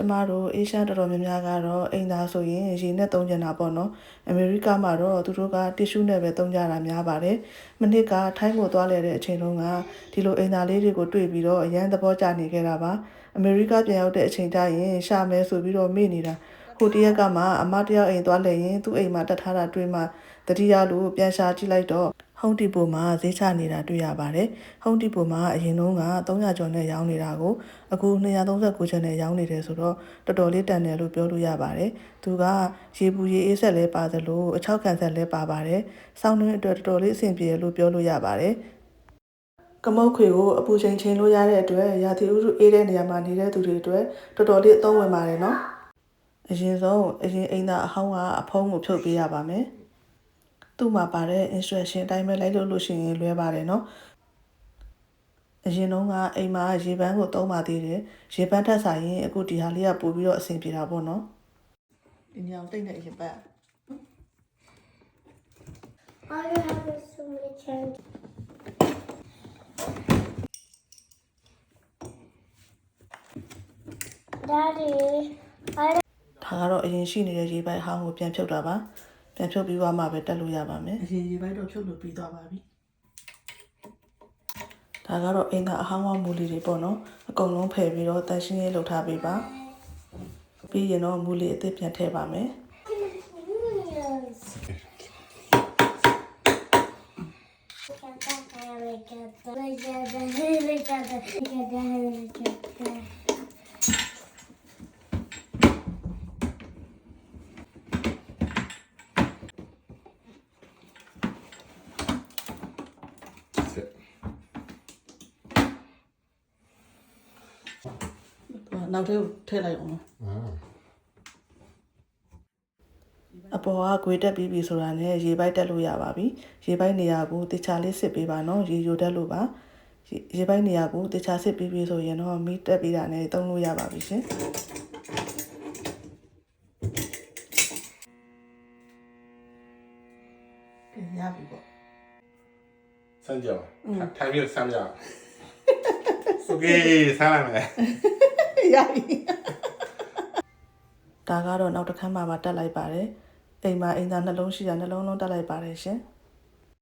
ကျမတို့အေးရှားတော်တော်များများကတော့အိမ်သားဆိုရင်ရေနဲ့သုံးကြတာပေါ့နော်အမေရိကမှာတော့သူတို့ကတီရှူးနဲ့ပဲသုံးကြတာများပါတယ်မနစ်ကထိုင်းကိုသွားလဲတဲ့အချိန်တုန်းကဒီလိုအိမ်သားလေးတွေကိုတွေ့ပြီးတော့အရန်သဘောကျနေခဲ့တာပါအမေရိကပြန်ရောက်တဲ့အချိန်ကျရင်ရှာမဲဆိုပြီးတော့မေ့နေတာဟိုတရက်ကမှအမတယောက်အိမ်သွားလဲရင်သူ့အိမ်မှာတက်ထားတာတွေ့မှတတိယလူပြန်ရှာကြည့်လိုက်တော့ဟုံတီပိုမှာဈေးချနေတာတွေ့ရပါတယ်။ဟုံတီပိုမှာအရင်တုန်းက300ကျော်နဲ့ရောင်းနေတာကိုအခု239ကျပ်နဲ့ရောင်းနေတယ်ဆိုတော့တော်တော်လေးတန်တယ်လို့ပြောလို့ရပါတယ်။သူကရေပူရေအေးဆက်လဲပါသလိုအချောက်ခံဆက်လဲပါပါတယ်။စောင်းနှင်းအတွက်တော်တော်လေးအဆင်ပြေလို့ပြောလို့ရပါတယ်။ကမုတ်ခွေကိုအပူချိန်ချိန်လို့ရတဲ့အတွက်ရာသီဥတုအေးတဲ့နေရာမှာနေတဲ့သူတွေအတွက်တော်တော်လေးအသုံးဝင်ပါတယ်နော်။အရင်ဆုံးအရင်အိမ်သားအဟောင်းကအဖုံးကိုဖြုတ်ပေးရပါမယ်။သူ့မှာပါတဲ့ instruction အတိုင်းပဲလိုက်လို့ရှိရင်လွယ်ပါတယ်နော်အရင်တုန်းကအိမ်မှာရေပန်းကိုသုံးပါသေးတယ်ရေပန်းထက်ဆိုင်ရင်အခုဒီဟာလေးကပို့ပြီးတော့အဆင်ပြေတာပေါ့နော်ဒီညောင်တိတ်နေရေပန်း All you have is some change. Daddy, ဒါကတော့အရင်ရှိနေတဲ့ရေပန်းအဟောင်းကိုပြန်ဖြုတ်တာပါပြန်ဖြုတ်ပြီးမှပဲတက်လို့ရပါမယ်အရင်ရေပန်းတော့ဖြုတ်လို့ပြီးသွားပါပြီဒါကတော့အိမ်သားအဟောင်းမူလေးတွေပေါ့နော်အကုန်လုံးဖယ်ပြီးတော့တန်ရှင်းရေးလုပ်ထားပေးပါပြီးရင်တော့မူလေးအသစ်ပြန်ထည့်ပါမယ် နောက်ထပ်ထည့်လိုက်အောင်အပေါ်ကဂွေတက်ပြီးပြီဆိုတာနဲ့ရေပိုက်တက်လို့ရပါပြီရေပိုက်နေရာကိုတခြားလေးစစ်ပေးပါနော်ရေယိုတက်လို့ပါရေပိုက်နေရာကိုတခြားစစ်ပြီးပြီဆိုရင်တော့မီးတက်ပြီးတာနဲ့သုံးလို့ရပါပြီရှင်ရပြီပေါ့三角台面三角OK 三来没ရပြီဒါကတော့နောက်တစ်ခါမှတက်လိုက်ပါတယ်အိမ်မှာအိမ်သားနှလုံးရှိတာနှလုံးလုံးတက်လိုက်ပါတယ်ရှင်